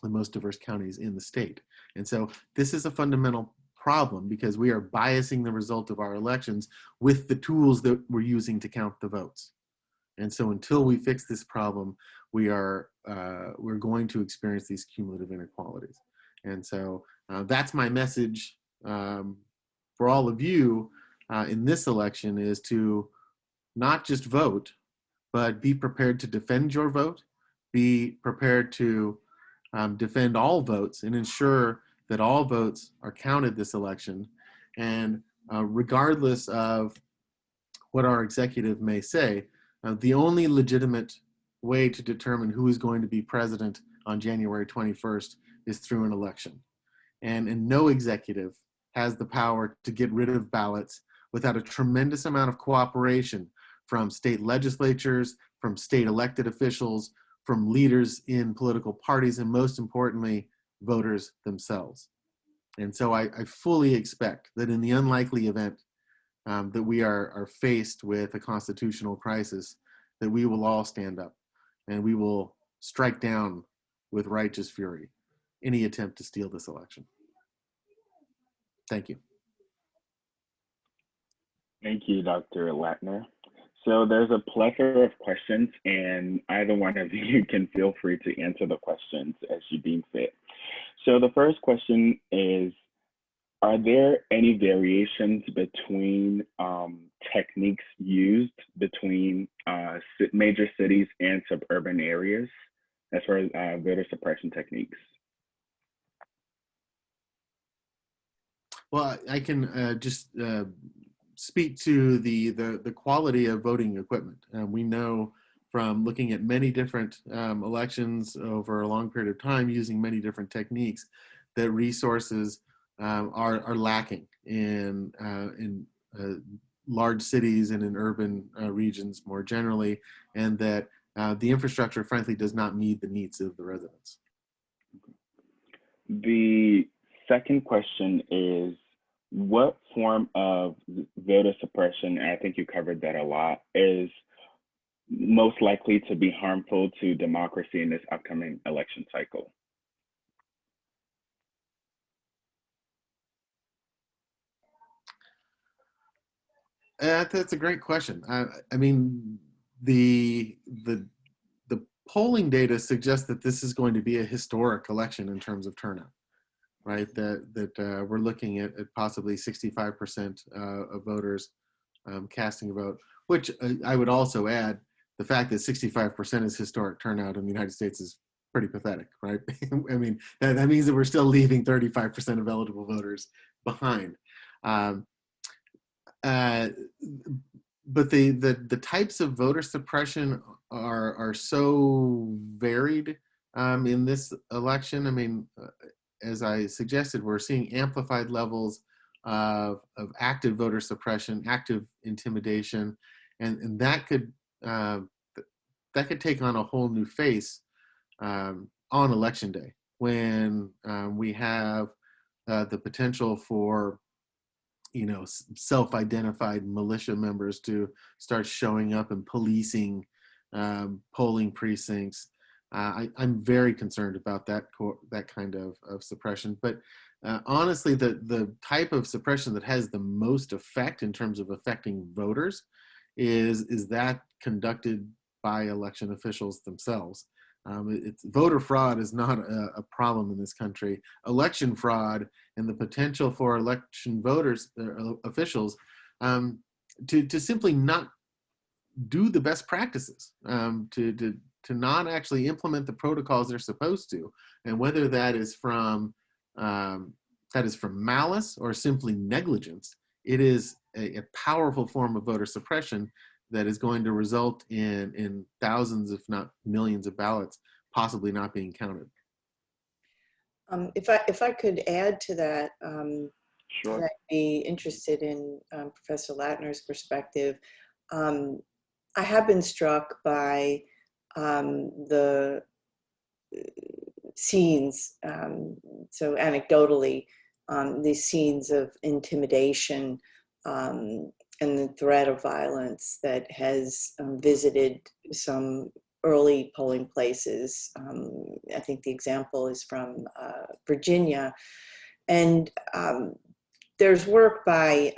most diverse counties in the state. And so this is a fundamental problem, because we are biasing the result of our elections with the tools that we're using to count the votes. And so until we fix this problem, we're going to experience these cumulative inequalities. And so that's my message for all of you in this election, is to not just vote, but be prepared to defend your vote, be prepared to defend all votes and ensure that all votes are counted this election. And regardless of what our executive may say, the only legitimate way to determine who is going to be president on January 21st is through an election. and no executive has the power to get rid of ballots without a tremendous amount of cooperation from state legislatures, from state elected officials, from leaders in political parties, and most importantly, voters themselves. And so I fully expect that in the unlikely event that we are faced with a constitutional crisis, that we will all stand up and we will strike down with righteous fury any attempt to steal this election. Thank you. Thank you, Dr. Latner. So there's a plethora of questions, and either one of you can feel free to answer the questions as you deem fit. So the first question is, are there any variations between techniques used between major cities and suburban areas as far as voter suppression techniques? Well, I can just speak to the quality of voting equipment. We know from looking at many different elections over a long period of time using many different techniques that resources are lacking in large cities and in urban regions more generally, and that the infrastructure, frankly, does not meet the needs of the residents. The second question is, what form of voter suppression, and I think you covered that a lot, is most likely to be harmful to democracy in this upcoming election cycle? That's a great question. I mean, the polling data suggests that this is going to be a historic election in terms of turnout, right? That we're looking at possibly 65% of voters casting a vote, which I would also add, the fact that 65% is historic turnout in the United States is pretty pathetic, right? I mean, that means that we're still leaving 35% of eligible voters behind. But the types of voter suppression are so varied in this election. I mean, as I suggested, we're seeing amplified levels of active voter suppression, active intimidation, and that could take on a whole new face on election day when we have the potential for self-identified militia members to start showing up and policing polling precincts. I'm very concerned about that kind of suppression. But honestly, the type of suppression that has the most effect in terms of affecting voters is that conducted by election officials themselves. Voter fraud is not a problem in this country. Election fraud and the potential for election voters, officials, to simply not do the best practices, to not actually implement the protocols they're supposed to, and whether that is from malice or simply negligence, it is a powerful form of voter suppression that is going to result in thousands, if not millions, of ballots possibly not being counted. If I could add to that, Sure. I'd be interested in Professor Latner's perspective. I have been struck by the scenes, so anecdotally, these scenes of intimidation and the threat of violence that has visited some early polling places. I think the example is from Virginia. And there's work by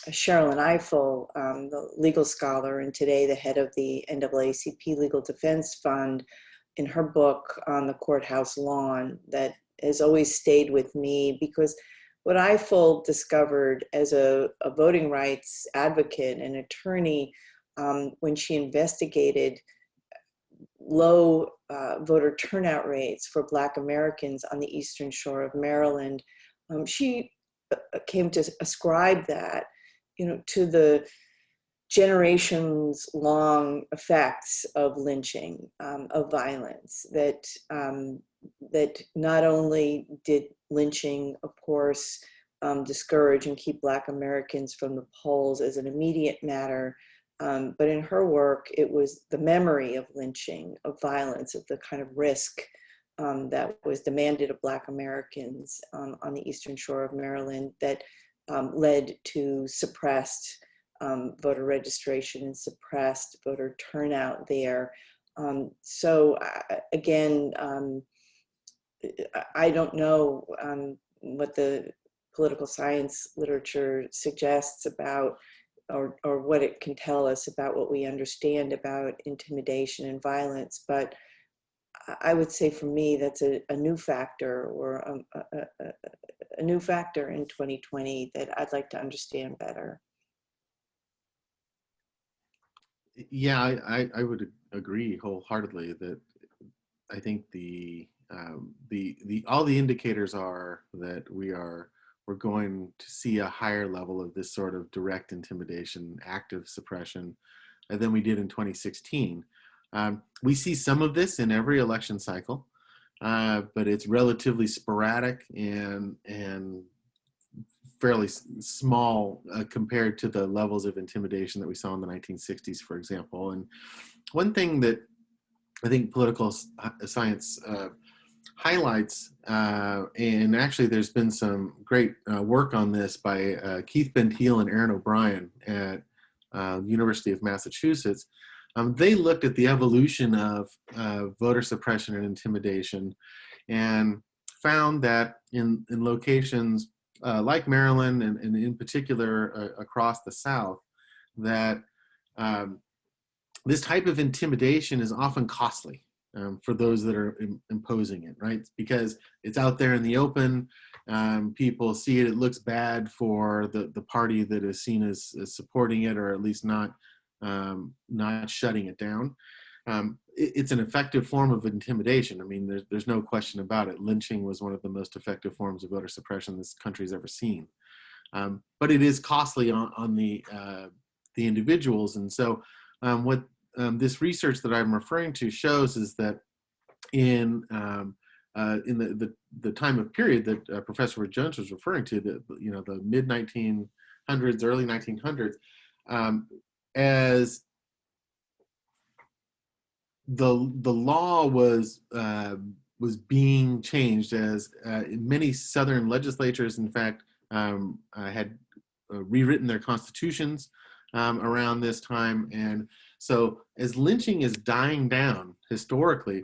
Sherilyn Ifill, the legal scholar, and today the head of the NAACP Legal Defense Fund, in her book On the Courthouse Lawn, that has always stayed with me, because what Ifill discovered as a voting rights advocate and attorney, when she investigated low voter turnout rates for Black Americans on the Eastern Shore of Maryland, she came to ascribe that, to the generations-long effects of lynching, of violence, that not only did lynching, of course, discourage and keep Black Americans from the polls as an immediate matter. But in her work, it was the memory of lynching, of violence, of the kind of risk that was demanded of Black Americans on the Eastern Shore of Maryland that led to suppressed voter registration and suppressed voter turnout there. So again, I don't know what the political science literature suggests about or what it can tell us about what we understand about intimidation and violence, but I would say for me that's a new factor or a new factor in 2020 that I'd like to understand better. Yeah, I would agree wholeheartedly that I think the all the indicators are that we're going to see a higher level of this sort of direct intimidation, active suppression than we did in 2016. We see some of this in every election cycle, but it's relatively sporadic and fairly small compared to the levels of intimidation that we saw in the 1960s, for example. And one thing that I think political science highlights, and actually there's been some great work on this by Keith Bentile and Aaron O'Brien at the University of Massachusetts. They looked at the evolution of voter suppression and intimidation and found that in locations like Maryland and in particular across the South, that this type of intimidation is often costly for those that are imposing it, right? Because it's out there in the open. People see it. It looks bad for the party that is seen as supporting it, or at least not shutting it down. It's an effective form of intimidation. I mean, there's no question about it. Lynching was one of the most effective forms of voter suppression this country's ever seen. But it is costly on the individuals. And so what this research that I'm referring to shows is that in the time of period that Professor Jones was referring to, the mid 1900s, early 1900s, as the law was being changed, as many Southern legislatures, in fact, had rewritten their constitutions around this time. And so as lynching is dying down historically,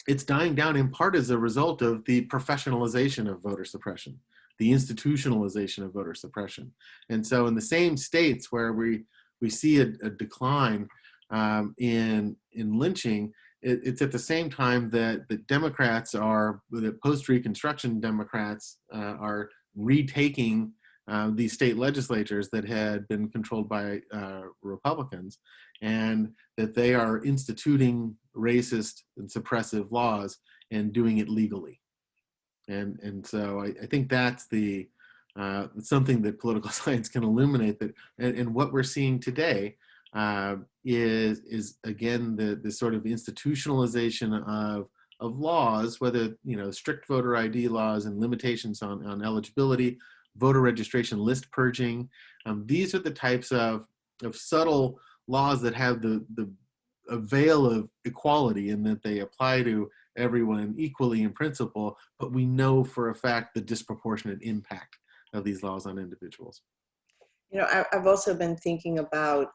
it's dying down in part as a result of the professionalization of voter suppression, the institutionalization of voter suppression. And so in the same states where we see a decline in lynching, it's at the same time that the Democrats the post-Reconstruction Democrats are retaking these state legislatures that had been controlled by Republicans, and that they are instituting racist and suppressive laws and doing it legally. And so I think that's something that political science can illuminate, that and what we're seeing today is again the sort of institutionalization of laws, whether strict voter ID laws and limitations on eligibility, voter registration list purging. These are the types of subtle laws that have a veil of equality in that they apply to everyone equally in principle, but we know for a fact the disproportionate impact of these laws on individuals. I've also been thinking about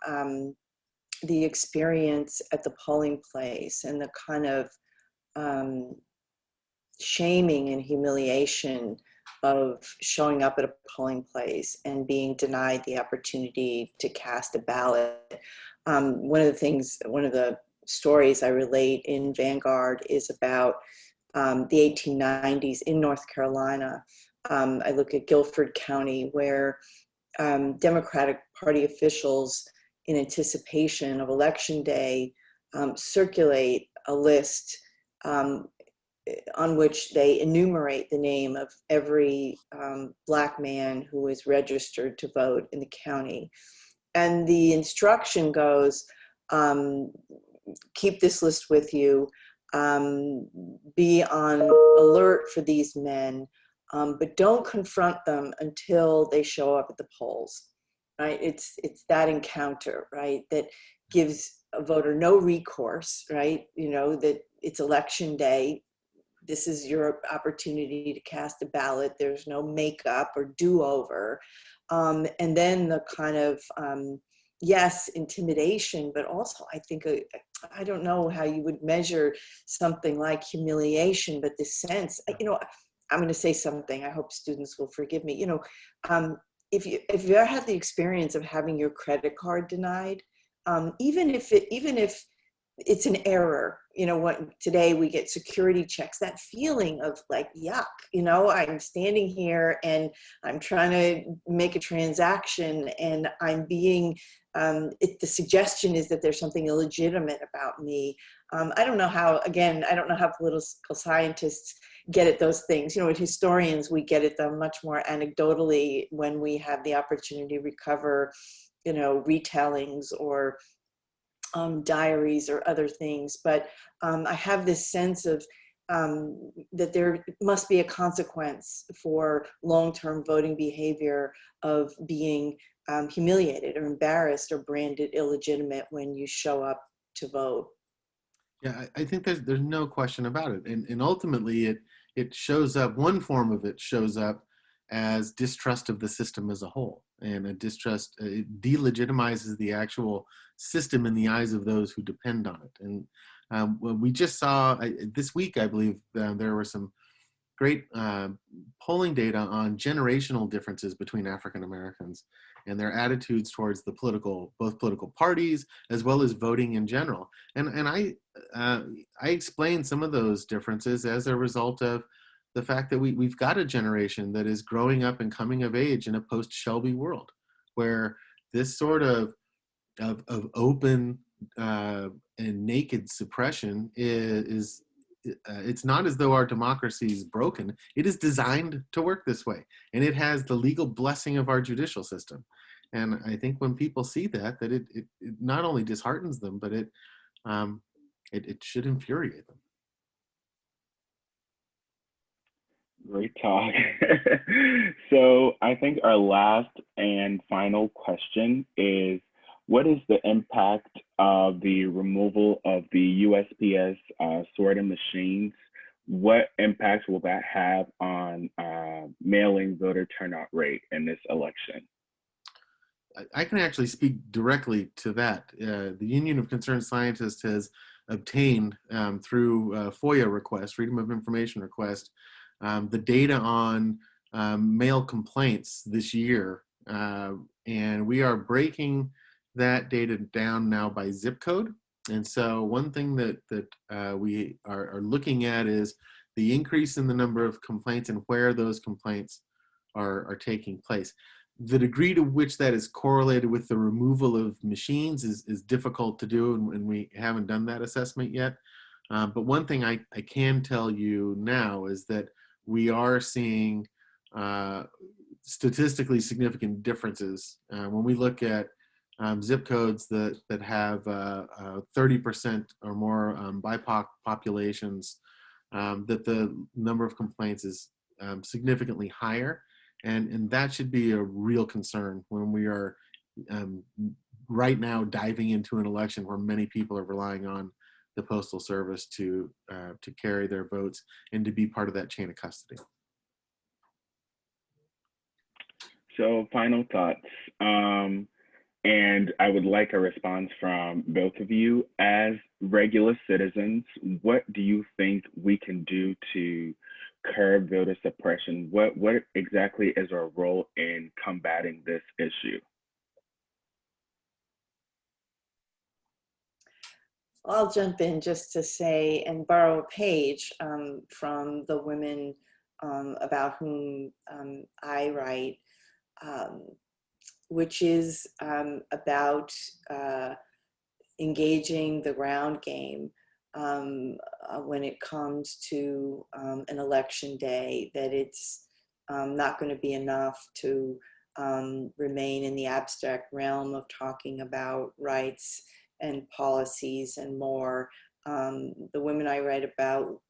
the experience at the polling place and the kind of shaming and humiliation of showing up at a polling place and being denied the opportunity to cast a ballot. One of the stories I relate in Vanguard is about the 1890s in North Carolina. I look at Guilford County, where Democratic Party officials, in anticipation of Election Day, circulate a list on which they enumerate the name of every Black man who is registered to vote in the county. And the instruction goes, keep this list with you, be on alert for these men, but don't confront them until they show up at the polls, right? It's that encounter, right, that gives a voter no recourse, right? You know, that it's election day. This is your opportunity to cast a ballot. There's no makeup or do-over. And then the kind of, yes, intimidation, but also I think, I don't know how you would measure something like humiliation, but this sense, you know, I'm going to say something, I hope students will forgive me. You know, if you ever had the experience of having your credit card denied, even if it's an error, you know, what today we get security checks, that feeling of like, yuck, you know, I'm standing here and I'm trying to make a transaction and I'm being, the suggestion is that there's something illegitimate about me. I don't know how, again, I don't know how political scientists get at those things. You know, with historians, we get at them much more anecdotally when we have the opportunity to recover, you know, retellings or diaries or other things. But I have this sense of that there must be a consequence for long-term voting behavior of being humiliated or embarrassed or branded illegitimate when you show up to vote. Yeah, I think there's no question about it, and ultimately it shows up. One form of it shows up as distrust of the system as a whole, and a distrust. It delegitimizes the actual system in the eyes of those who depend on it. And well, we just saw this week, I believe, there were some great polling data on generational differences between African Americans and their attitudes towards the both political parties as well as voting in general. And I explained some of those differences as a result of the fact that we've got a generation that is growing up and coming of age in a post-Shelby world, where this sort of open and naked suppression is it's not as though our democracy is broken. It is designed to work this way, and it has the legal blessing of our judicial system. And I think when people see that it not only disheartens them, but it should infuriate them. Great talk. So I think our last and final question is, what is the impact of the removal of the USPS sorting machines? What impact will that have on mail-in voter turnout rate in this election? I can actually speak directly to that. The Union of Concerned Scientists has obtained through FOIA request, Freedom of Information request, the data on mail complaints this year. And we are breaking that data down now by zip code. And so one thing that we are looking at is the increase in the number of complaints and where those complaints are taking place. The degree to which that is correlated with the removal of machines is difficult to do, and we haven't done that assessment yet. But one thing I can tell you now is that we are seeing statistically significant differences. When we look at zip codes that have 30% or more BIPOC populations, that the number of complaints is significantly higher. And that should be a real concern when we are right now diving into an election where many people are relying on the Postal Service to carry their votes and to be part of that chain of custody. So final thoughts. And I would like a response from both of you. As regular citizens, what do you think we can do to curb voter suppression? What exactly is our role in combating this issue? I'll jump in just to say and borrow a page from the women about whom I write, which is about engaging the ground game when it comes to an election day, that it's not going to be enough to remain in the abstract realm of talking about rights and policies and more. The women I write about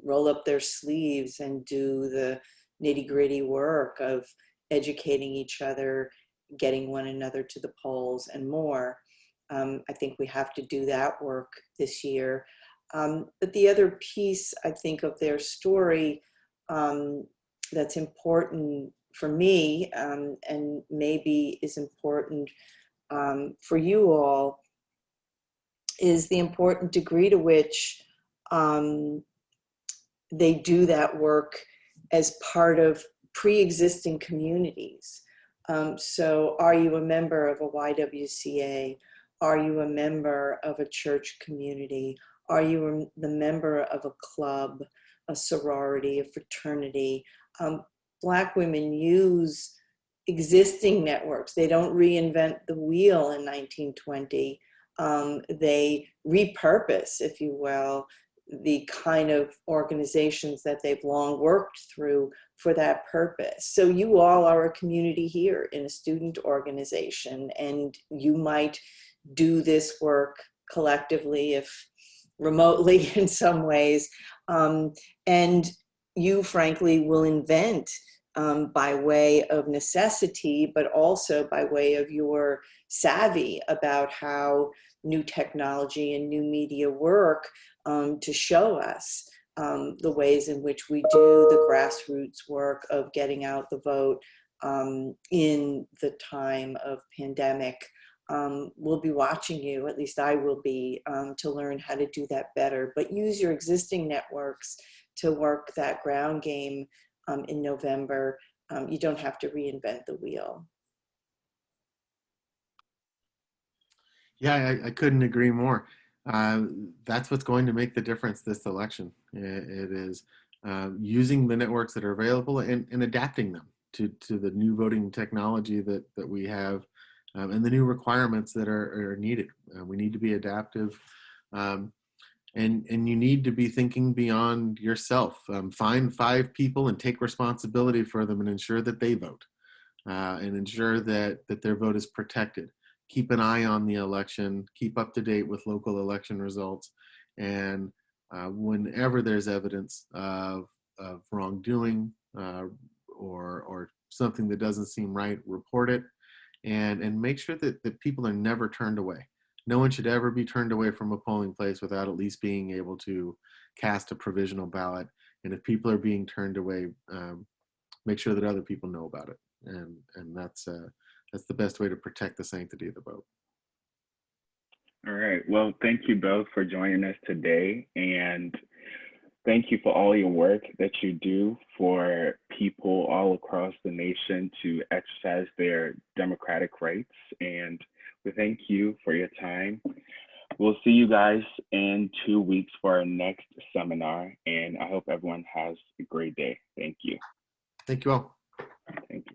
roll up their sleeves and do the nitty-gritty work of educating each other, getting one another to the polls, and more. I think we have to do that work this year. But the other piece, I think, of their story that's important for me, and maybe is important for you all, is the important degree to which they do that work as part of pre-existing communities. So are you a member of a YWCA? Are you a member of a church community? Are you the member of a club, a sorority, a fraternity? Black women use existing networks. They don't reinvent the wheel in 1920. They repurpose, if you will, the kind of organizations that they've long worked through for that purpose. So you all are a community here in a student organization, and you might do this work collectively, if remotely in some ways. And you, frankly, will invent by way of necessity, but also by way of your savvy about how new technology and new media work, to show us the ways in which we do the grassroots work of getting out the vote in the time of pandemic. We'll be watching you, at least I will be, to learn how to do that better. But use your existing networks to work that ground game in November. You don't have to reinvent the wheel. Yeah, I couldn't agree more. That's what's going to make the difference this election. It is using the networks that are available and adapting them to the new voting technology that we have, and the new requirements that are needed. We need to be adaptive, and you need to be thinking beyond yourself. Find 5 people and take responsibility for them and ensure that they vote, and ensure that their vote is protected. Keep an eye on the election, keep up to date with local election results, and whenever there's evidence of wrongdoing or something that doesn't seem right, report it, and make sure that people are never turned away. No one should ever be turned away from a polling place without at least being able to cast a provisional ballot. And if people are being turned away, make sure that other people know about it. And that's the best way to protect the sanctity of the vote. All right. Well, thank you both for joining us today. And thank you for all your work that you do for people all across the nation to exercise their democratic rights. And we thank you for your time. We'll see you guys in 2 weeks for our next seminar. And I hope everyone has a great day. Thank you. Thank you all. Thank you.